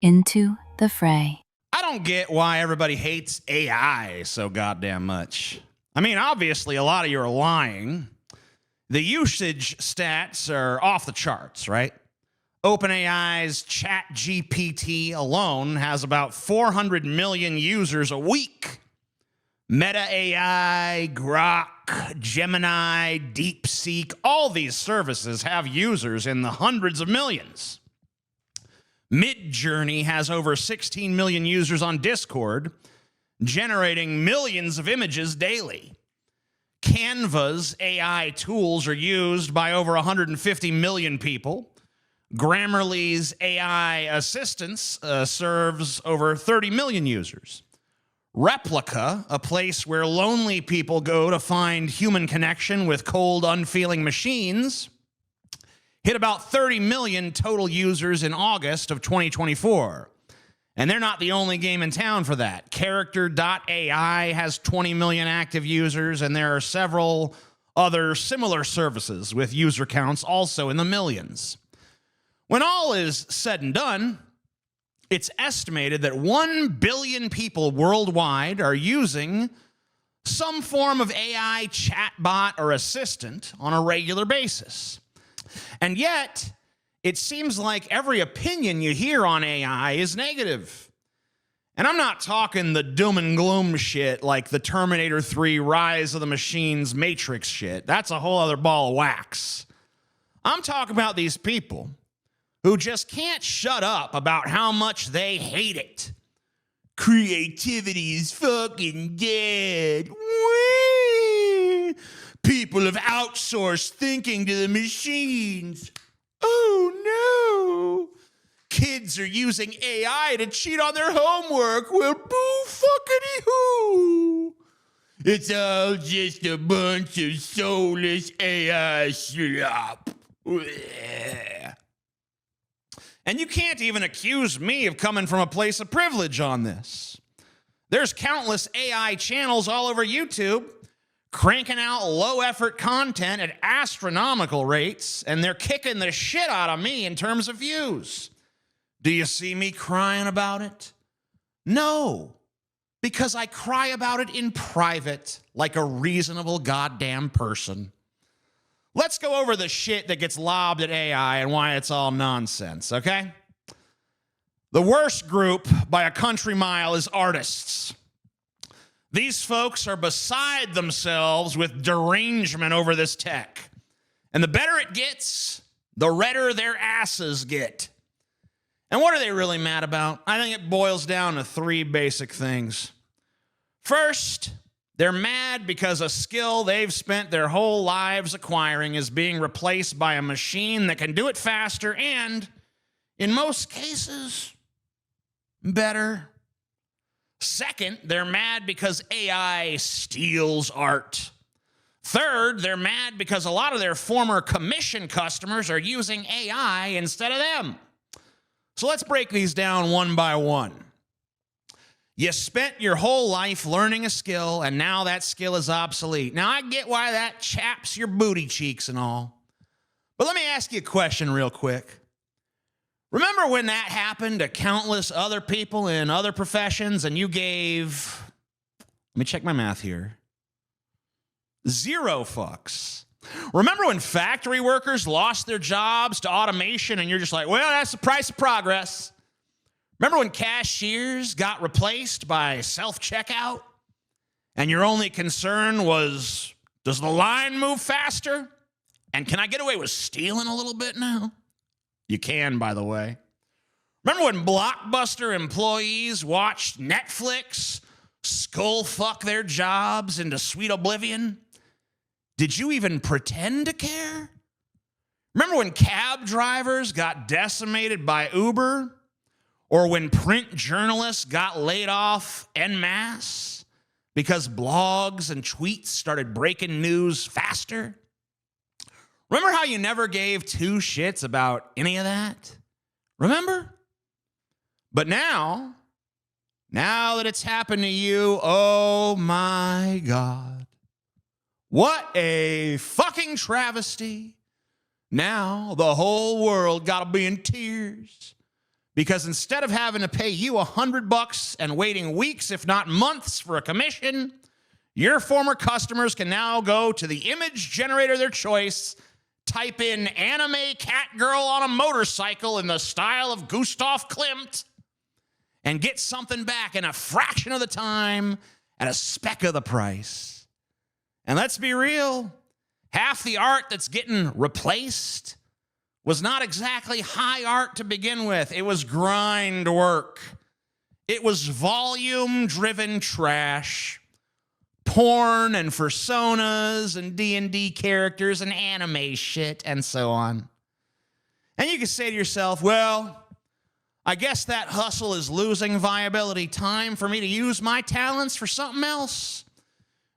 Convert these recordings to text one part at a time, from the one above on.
Into the fray. I don't get why everybody hates AI so goddamn much. I mean, obviously, a lot of you are lying. The usage stats are off the charts, right? OpenAI's ChatGPT alone has about 400 million users a week. Meta AI, Grok, Gemini, DeepSeek, all these services have users in the hundreds of millions. Midjourney has over 16 million users on Discord, generating millions of images daily. Canva's AI tools are used by over 150 million people. Grammarly's AI assistance serves over 30 million users. Replica, a place where lonely people go to find human connection with cold, unfeeling machines, hit about 30 million total users in August of 2024. And they're not the only game in town for that. Character.ai has 20 million active users, and there are several other similar services with user counts also in the millions. When all is said and done, it's estimated that 1 billion people worldwide are using some form of AI chatbot or assistant on a regular basis. And yet, it seems like every opinion you hear on AI is negative. And I'm not talking the doom and gloom shit like the Terminator 3 Rise of the Machines Matrix shit. That's a whole other ball of wax. I'm talking about these people who just can't shut up about how much they hate it. Creativity is fucking dead. Whee! People have outsourced thinking to the machines. Oh no! Kids are using AI to cheat on their homework. Well, boo fuckity hoo! It's all just a bunch of soulless AI slop. And you can't even accuse me of coming from a place of privilege on this. There's countless AI channels all over YouTube cranking out low-effort content at astronomical rates, and they're kicking the shit out of me in terms of views. Do you see me crying about it? No, because I cry about it in private like a reasonable goddamn person. Let's go over the shit that gets lobbed at AI and why it's all nonsense, okay? The worst group by a country mile is artists. These folks are beside themselves with derangement over this tech. And the better it gets, the redder their asses get. And what are they really mad about? I think it boils down to 3 basic things. First, they're mad because a skill they've spent their whole lives acquiring is being replaced by a machine that can do it faster and, in most cases, better. Second, they're mad because AI steals art. Third, they're mad because a lot of their former commission customers are using AI instead of them. So let's break these down one by one. You spent your whole life learning a skill, and now that skill is obsolete. Now, I get why that chaps your booty cheeks and all. But let me ask you a question real quick. Remember when that happened to countless other people in other professions and you gave, let me check my math here, 0 fucks? Remember when factory workers lost their jobs to automation and you're just like, well, that's the price of progress? Remember when cashiers got replaced by self-checkout and your only concern was, does the line move faster? And can I get away with stealing a little bit now? You can, by the way. Remember when Blockbuster employees watched Netflix skull fuck their jobs into sweet oblivion? Did you even pretend to care? Remember when cab drivers got decimated by Uber? Or when print journalists got laid off en masse because blogs and tweets started breaking news faster? Remember how you never gave 2 shits about any of that? Remember? But now that it's happened to you, oh my God. What a fucking travesty. Now the whole world gotta be in tears Because instead of having to pay you $100 and waiting weeks, if not months, for a commission, your former customers can now go to the image generator of their choice, type in anime cat girl on a motorcycle in the style of Gustav Klimt, and get something back in a fraction of the time at a speck of the price. And let's be real, half the art that's getting replaced was not exactly high art to begin with. It was grind work. It was volume-driven trash. Porn and personas and D&D characters and anime shit and so on. And you can say to yourself, well, I guess that hustle is losing viability. Time for me to use my talents for something else.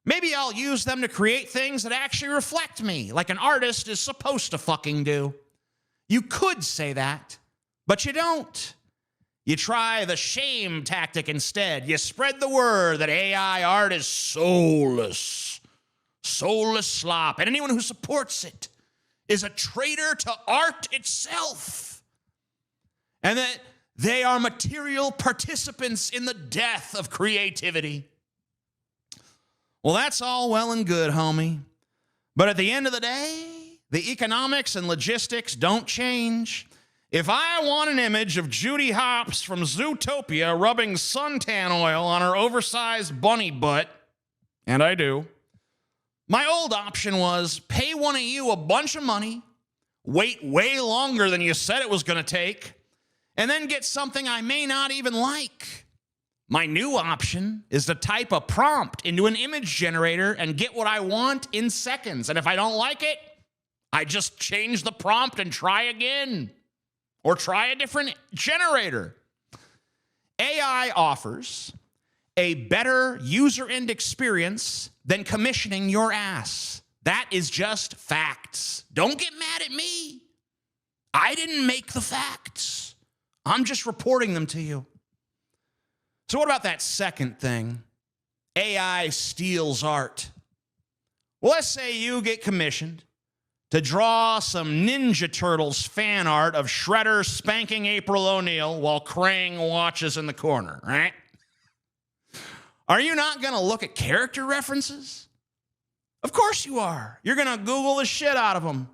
Maybe I'll use them to create things that actually reflect me, like an artist is supposed to fucking do. You could say that, but you don't. You try the shame tactic instead. You spread the word that AI art is soulless, soulless slop, and anyone who supports it is a traitor to art itself, and that they are material participants in the death of creativity. Well, that's all well and good, homie. But at the end of the day, the economics and logistics don't change. If I want an image of Judy Hopps from Zootopia rubbing suntan oil on her oversized bunny butt, and I do, my old option was pay one of you a bunch of money, wait way longer than you said it was going to take, and then get something I may not even like. My new option is to type a prompt into an image generator and get what I want in seconds. And if I don't like it, I just change the prompt and try again. Or try a different generator. AI offers a better user-end experience than commissioning your ass. That is just facts. Don't get mad at me. I didn't make the facts. I'm just reporting them to you. So what about that second thing? AI steals art. Well, let's say you get commissioned to draw some Ninja Turtles fan art of Shredder spanking April O'Neil while Krang watches in the corner, right? Are you not going to look at character references? Of course you are. You're going to Google the shit out of them.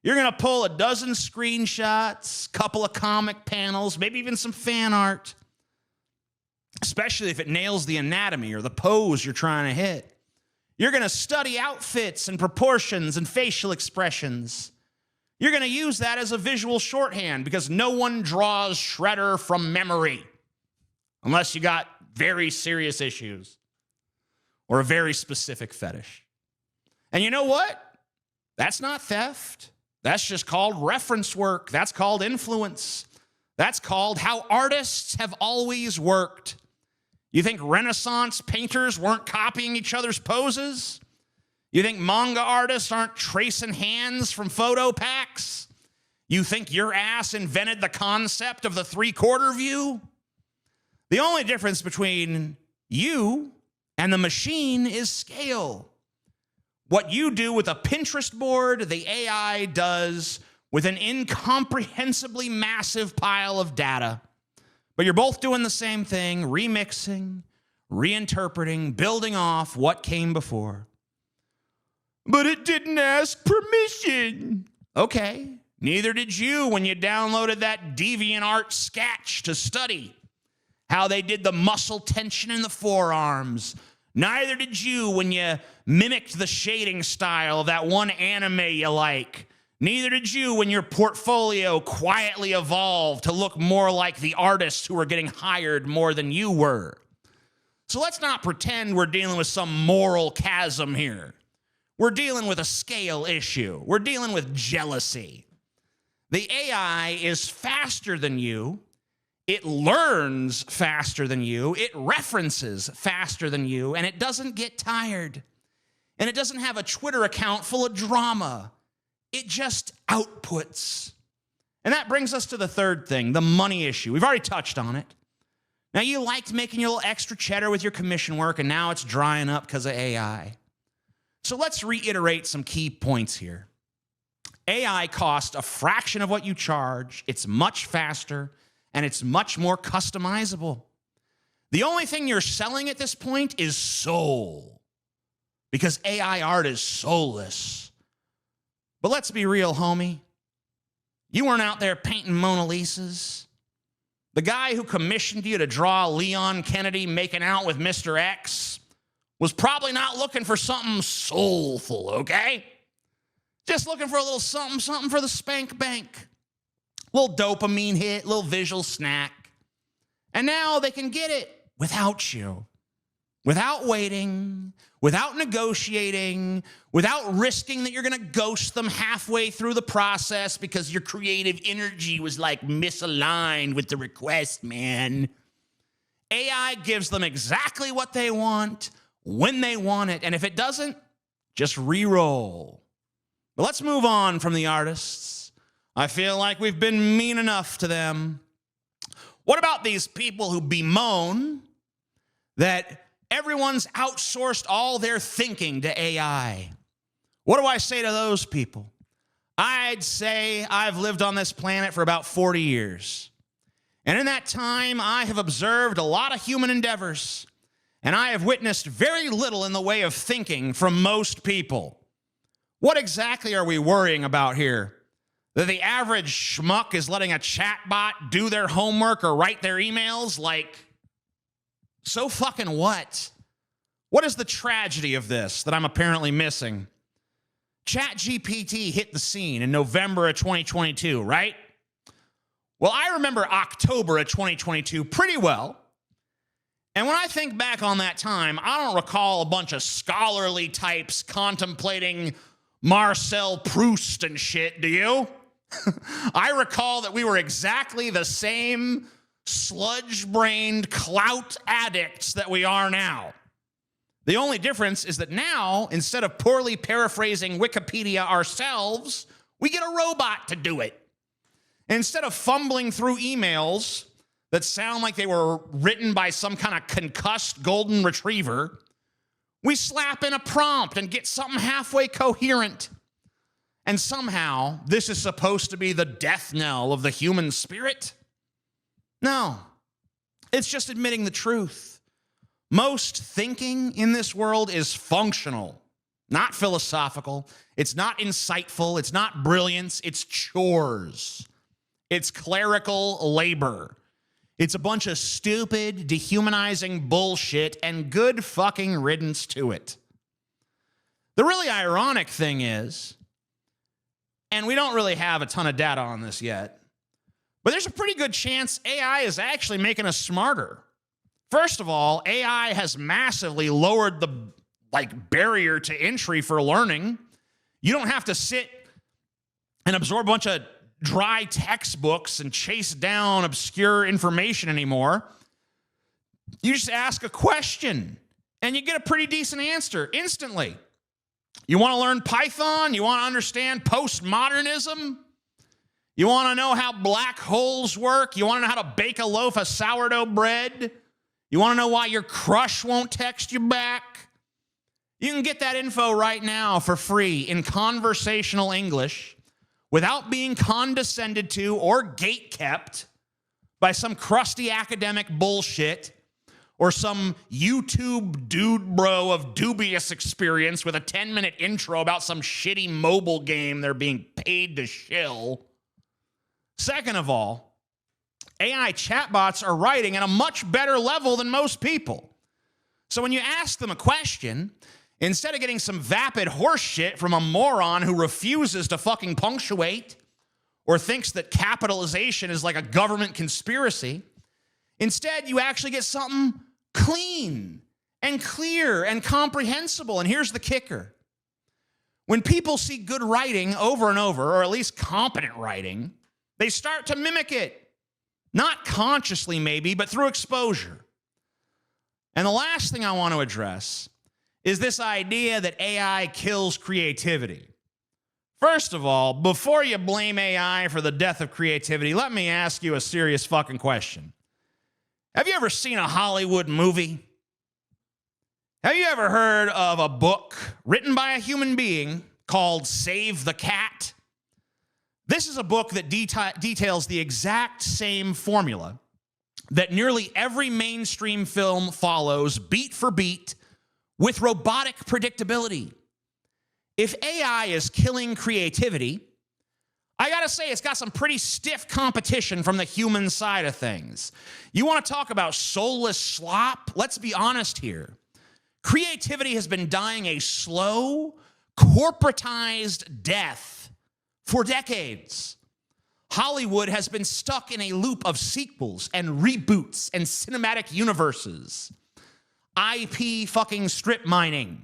You're going to pull a dozen screenshots, couple of comic panels, maybe even some fan art, especially if it nails the anatomy or the pose you're trying to hit. You're going to study outfits and proportions and facial expressions. You're going to use that as a visual shorthand because no one draws Shredder from memory unless you got very serious issues or a very specific fetish. And you know what? That's not theft. That's just called reference work. That's called influence. That's called how artists have always worked. You think Renaissance painters weren't copying each other's poses? You think manga artists aren't tracing hands from photo packs? You think your ass invented the concept of the three-quarter view? The only difference between you and the machine is scale. What you do with a Pinterest board, the AI does with an incomprehensibly massive pile of data. But you're both doing the same thing, remixing, reinterpreting, building off what came before. But it didn't ask permission. Okay, neither did you when you downloaded that DeviantArt sketch to study how they did the muscle tension in the forearms. Neither did you when you mimicked the shading style of that one anime you like. Neither did you when your portfolio quietly evolved to look more like the artists who were getting hired more than you were. So let's not pretend we're dealing with some moral chasm here. We're dealing with a scale issue. We're dealing with jealousy. The AI is faster than you. It learns faster than you. It references faster than you. And it doesn't get tired. And it doesn't have a Twitter account full of drama. It just outputs. And that brings us to the third thing, the money issue. We've already touched on it. Now, you liked making your little extra cheddar with your commission work, and now it's drying up because of AI. So let's reiterate some key points here. AI costs a fraction of what you charge. It's much faster, and it's much more customizable. The only thing you're selling at this point is soul, because AI art is soulless. But let's be real, homie. You weren't out there painting Mona Lisas. The guy who commissioned you to draw Leon Kennedy making out with Mr. X was probably not looking for something soulful, okay? Just looking for a little something for the spank bank. Little dopamine hit, little visual snack. And now they can get it without you, without waiting, without negotiating, without risking that you're going to ghost them halfway through the process because your creative energy was like misaligned with the request, man. AI gives them exactly what they want, when they want it, and if it doesn't, just re-roll. But let's move on from the artists. I feel like we've been mean enough to them. What about these people who bemoan that everyone's outsourced all their thinking to AI? What do I say to those people? I'd say I've lived on this planet for about 40 years. And in that time, I have observed a lot of human endeavors, and I have witnessed very little in the way of thinking from most people. What exactly are we worrying about here? That the average schmuck is letting a chatbot do their homework or write their emails? Like, so fucking what? What is the tragedy of this that I'm apparently missing? ChatGPT hit the scene in November of 2022, right? Well, I remember October of 2022 pretty well. And when I think back on that time, I don't recall a bunch of scholarly types contemplating Marcel Proust and shit, do you? I recall that we were exactly the same sludge-brained clout addicts that we are now. The only difference is that now, instead of poorly paraphrasing Wikipedia ourselves, we get a robot to do it. Instead of fumbling through emails that sound like they were written by some kind of concussed golden retriever, we slap in a prompt and get something halfway coherent. And somehow, this is supposed to be the death knell of the human spirit? No, it's just admitting the truth. Most thinking in this world is functional, not philosophical. It's not insightful. It's not brilliance. It's chores. It's clerical labor. It's a bunch of stupid, dehumanizing bullshit, and good fucking riddance to it. The really ironic thing is, and we don't really have a ton of data on this yet, but there's a pretty good chance AI is actually making us smarter. First of all, AI has massively lowered the barrier to entry for learning. You don't have to sit and absorb a bunch of dry textbooks and chase down obscure information anymore. You just ask a question and you get a pretty decent answer instantly. You want to learn Python? You want to understand postmodernism? You want to know how black holes work? You want to know how to bake a loaf of sourdough bread? You want to know why your crush won't text you back? You can get that info right now for free in conversational English without being condescended to or gatekept by some crusty academic bullshit or some YouTube dude bro of dubious experience with a 10-minute intro about some shitty mobile game they're being paid to shill. Second of all, AI chatbots are writing at a much better level than most people. So when you ask them a question, instead of getting some vapid horse shit from a moron who refuses to fucking punctuate or thinks that capitalization is like a government conspiracy, instead you actually get something clean and clear and comprehensible. And here's the kicker. When people see good writing over and over, or at least competent writing, they start to mimic it. Not consciously maybe, but through exposure. And the last thing I want to address is this idea that AI kills creativity. First of all, before you blame AI for the death of creativity, let me ask you a serious fucking question. Have you ever seen a Hollywood movie? Have you ever heard of a book written by a human being called Save the Cat? This is a book that details the exact same formula that nearly every mainstream film follows, beat for beat, with robotic predictability. If AI is killing creativity, I gotta say, it's got some pretty stiff competition from the human side of things. You wanna talk about soulless slop? Let's be honest here. Creativity has been dying a slow, corporatized death for decades. Hollywood has been stuck in a loop of sequels and reboots and cinematic universes. IP fucking strip mining.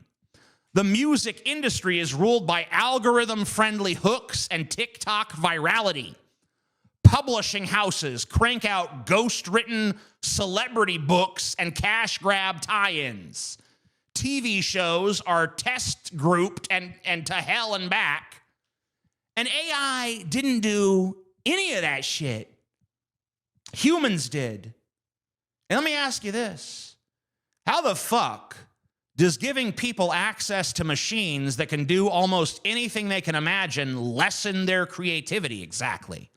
The music industry is ruled by algorithm-friendly hooks and TikTok virality. Publishing houses crank out ghost-written celebrity books and cash grab tie-ins. TV shows are test grouped and to hell and back. And AI didn't do any of that shit. Humans did. And let me ask you this. How the fuck does giving people access to machines that can do almost anything they can imagine lessen their creativity exactly?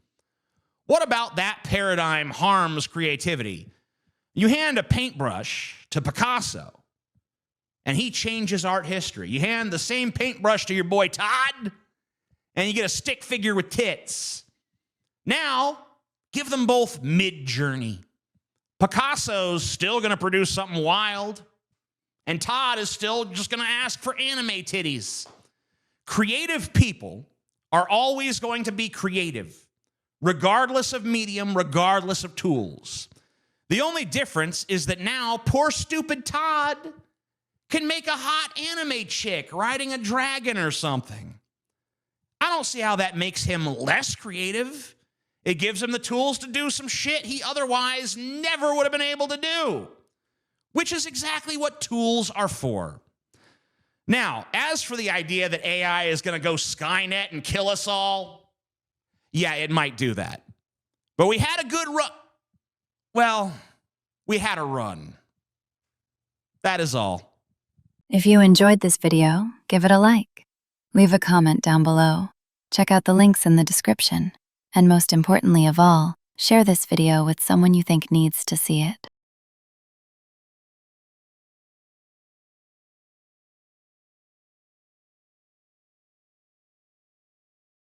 What about that paradigm harms creativity? You hand a paintbrush to Picasso, and he changes art history. You hand the same paintbrush to your boy Todd, and you get a stick figure with tits. Now, give them both Mid-Journey. Picasso's still going to produce something wild, and Todd is still just going to ask for anime titties. Creative people are always going to be creative, regardless of medium, regardless of tools. The only difference is that now poor stupid Todd can make a hot anime chick riding a dragon or something. I don't see how that makes him less creative. It gives him the tools to do some shit he otherwise never would have been able to do, which is exactly what tools are for. Now, as for the idea that AI is going to go Skynet and kill us all, yeah, it might do that. But we had a good run. Well, we had a run. That is all. If you enjoyed this video, give it a like. Leave a comment down below. Check out the links in the description. And most importantly of all, share this video with someone you think needs to see it.